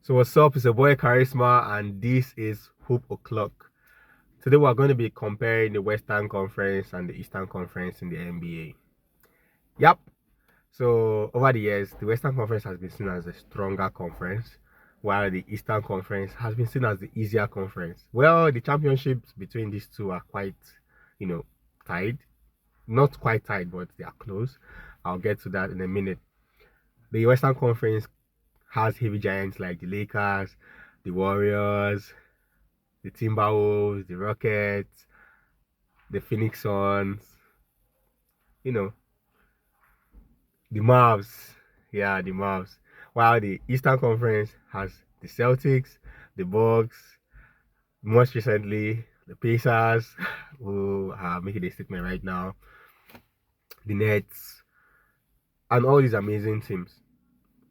So what's up? It's your boy Charisma, and this is Hoop O'Clock. Today we're going to be comparing the Western Conference and the Eastern Conference in the NBA. Yep. So over the years, the Western Conference has been seen as a stronger conference, while the Eastern Conference has been seen as the easier conference. Well, the championships between these two are quite, tied. Not quite tied, but they are close. I'll get to that in a minute. The Western Conference has heavy giants like the Lakers, the Warriors, the Timberwolves, the Rockets, the Phoenix Suns, you know, the Mavs. Yeah, the Mavs. While the Eastern Conference has the Celtics, the Bucks, most recently the Pacers, who are making a statement right now, the Nets, and all these amazing teams.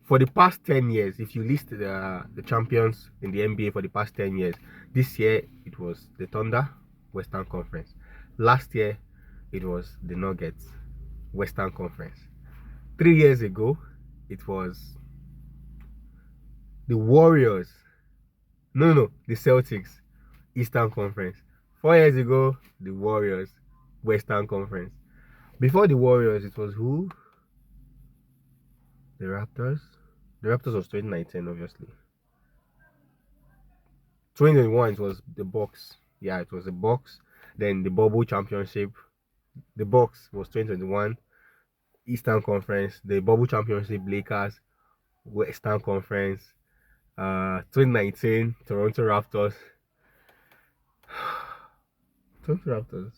For the past 10 years, if you list the champions in the NBA for the past 10 years, this year it was the Thunder, Western Conference. Last year it was the Nuggets, Western Conference. 3 years ago, it was the Warriors. No, the Celtics, Eastern Conference. 4 years ago, the Warriors, Western Conference. Before the Warriors, it was who? The Raptors. The Raptors was 2019, obviously. 2021 it was the Bucks. Yeah, it was the Bucks. Then the Bubble Championship. The Bucks was 2021 Eastern Conference. The Bubble Championship Lakers Western Conference. 2019 Toronto Raptors. Toronto Raptors.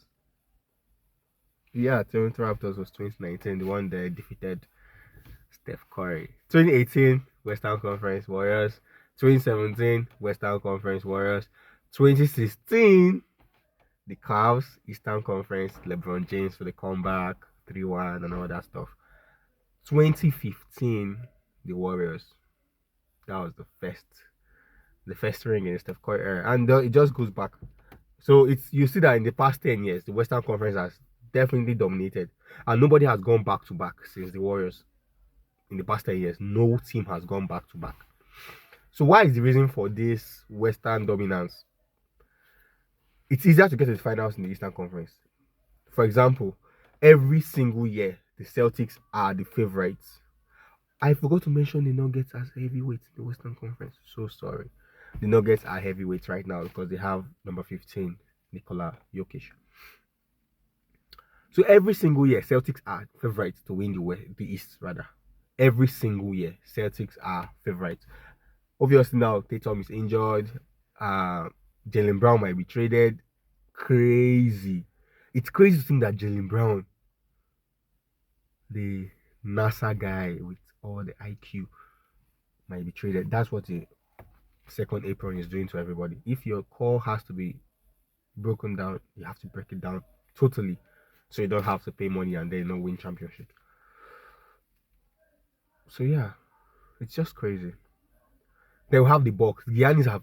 Yeah, Toronto Raptors was 2019, the one that defeated Steph Curry. 2018 Western Conference Warriors. 2017 Western Conference Warriors. 2016 the Cavs, Eastern Conference, LeBron James for the comeback, 3-1 and all that stuff. 2015, the Warriors. That was the first ring in the Steph Curry era. And it just goes back. So you see that in the past 10 years, the Western Conference has definitely dominated. And nobody has gone back to back since the Warriors. In the past 10 years, no team has gone back to back. So why is the reason for this Western dominance? It's easier to get to the finals in the Eastern Conference. For example, every single year, the Celtics are the favorites. I forgot to mention the Nuggets as heavyweights in the Western Conference. So sorry. The Nuggets are heavyweights right now because they have number 15, Nikola Jokic. So every single year, Celtics are favorites to win the East, rather. Every single year, Celtics are favorites. Obviously now, Tatum is injured. Jaylen Brown might be traded. Crazy. It's crazy to think that Jaylen Brown, the NASA guy with all the IQ, might be traded. That's what the second apron is doing to everybody. If your core has to be broken down, you have to break it down totally, so you don't have to pay money and then not win championship. So yeah, it's just crazy. They'll have the Bucks. Giannis have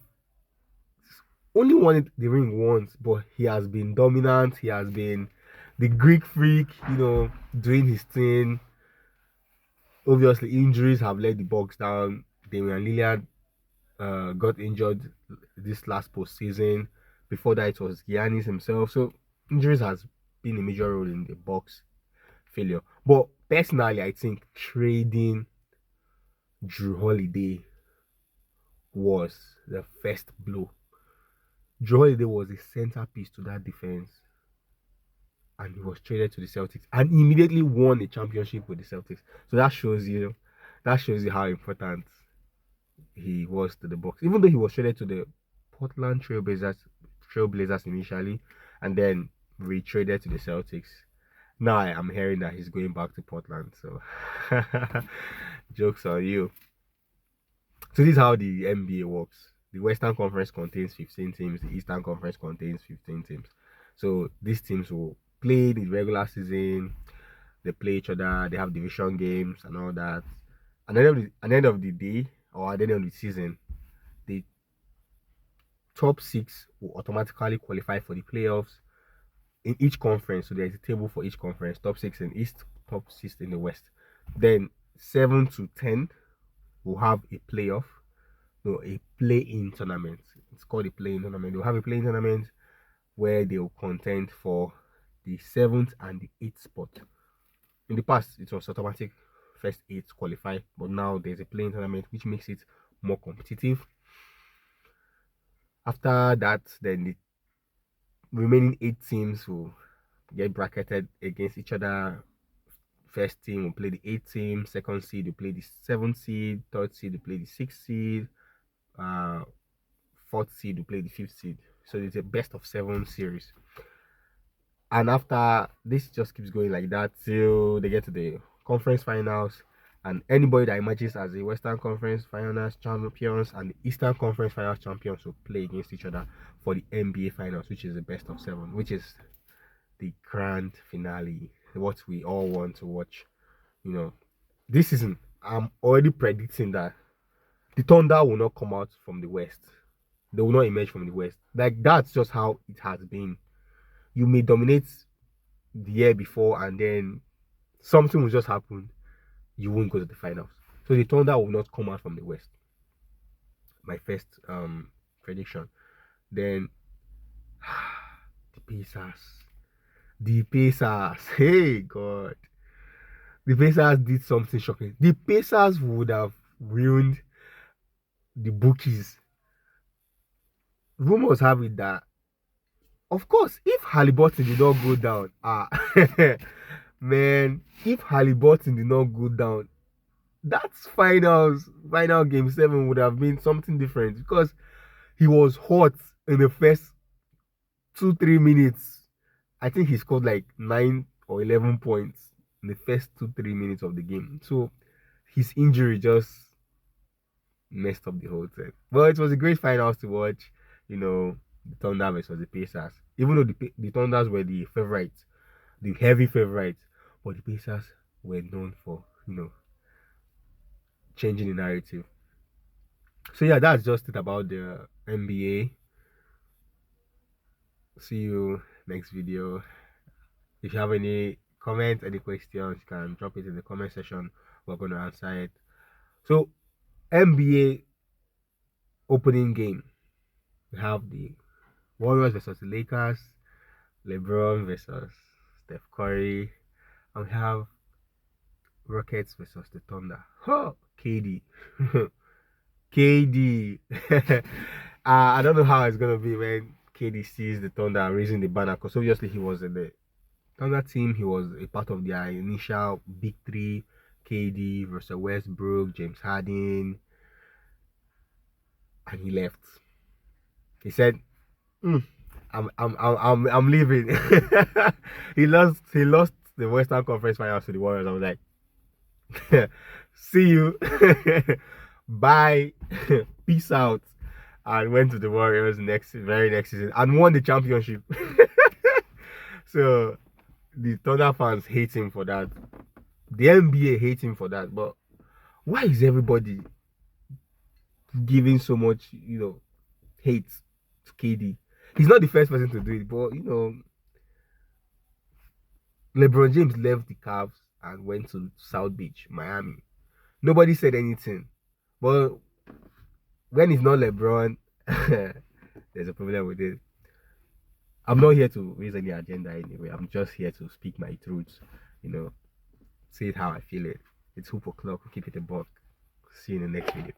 only won the ring once, but he has been dominant. He has been the Greek freak, doing his thing. Obviously, injuries have let the Bucks down. Damian Lillard got injured this last postseason. Before that, it was Giannis himself. So injuries has been a major role in the Bucks failure. But personally, I think trading Drew Holiday was the first blow. Drew Holiday was a centerpiece to that defense, and he was traded to the Celtics and immediately won the championship with the Celtics. So that shows you how important he was to the Bucks. Even though he was traded to the Portland Trailblazers initially, and then retraded to the Celtics. Now I am hearing that he's going back to Portland. So jokes on you. So this is how the NBA works. The Western Conference contains 15 teams. The Eastern Conference contains 15 teams. So these teams will play the regular season. They play each other. They have division games and all that. And at the end of the day, or at the end of the season, the top six will automatically qualify for the playoffs in each conference. So there's a table for each conference: top six in East, top six in the West. Then 7 to 10 will have a playoff. no, a play-in tournament. It's called a play-in tournament. They'll have a play-in tournament where they'll contend for the 7th and the 8th spot. In the past, it was automatic first 8 qualify, but now there's a play-in tournament which makes it more competitive. After that, then the remaining 8 teams will get bracketed against each other. First team will play the 8th team, second seed will play the 7th seed, third seed will play the 6th seed, fourth seed will play the 5th seed. So it's a best of 7 series. And after this, just keeps going like that till they get to the conference finals. And anybody that emerges as the Western Conference Finals champions and the Eastern Conference Finals champions will play against each other for the NBA Finals, which is the best of 7, which is the grand finale, what we all want to watch. You know, this season, I'm already predicting that the Thunder will not come out from the West. They will not emerge from the West. Like, that's just how it has been. You may dominate the year before and then something will just happen. You won't go to the finals. So the Thunder will not come out from the West. My first prediction. Then the Pacers. The Pacers. Hey God. The Pacers did something shocking. The Pacers would have ruined the bookies. Rumors have it that, of course, if Haliburton did not go down, man, if Haliburton did not go down, that's final game 7 would have been something different because he was hot in the first 2-3 minutes. I think he scored like 9 or 11 points in the first 2-3 minutes of the game. So his injury just messed up the whole thing. But it was a great finals to watch. You know, the Thunder versus the Pacers. Even though the Thunders were the favorites, the heavy favorites, but the Pacers were known for, you know, changing the narrative. So yeah, that's just it about the NBA. See you next video. If you have any comments, any questions, you can drop it in the comment section. We're going to answer it. So, NBA opening game. We have the Warriors versus the Lakers, LeBron versus Steph Curry, and we have Rockets versus the Thunder. Oh, KD. KD. I don't know how it's gonna be when KD sees the Thunder raising the banner, because obviously he was in the Thunder team. He was a part of their initial big three: KD, Russell Westbrook, James Harden, and he left. He said, I'm leaving." He lost the Western Conference Finals to the Warriors. I was like, "See you, bye, peace out," and went to the Warriors very next season and won the championship. So the Thunder fans hate him for that. The NBA hates him for that. But why is everybody giving so much, hate to KD? He's not the first person to do it, but LeBron James left the Cavs and went to South Beach, Miami. Nobody said anything. But when it's not LeBron, there's a problem with it. I'm not here to raise any agenda anyway. I'm just here to speak my truth, say it how I feel it. It's Hoop O'Clock. Keep it a buck. See you in the next video.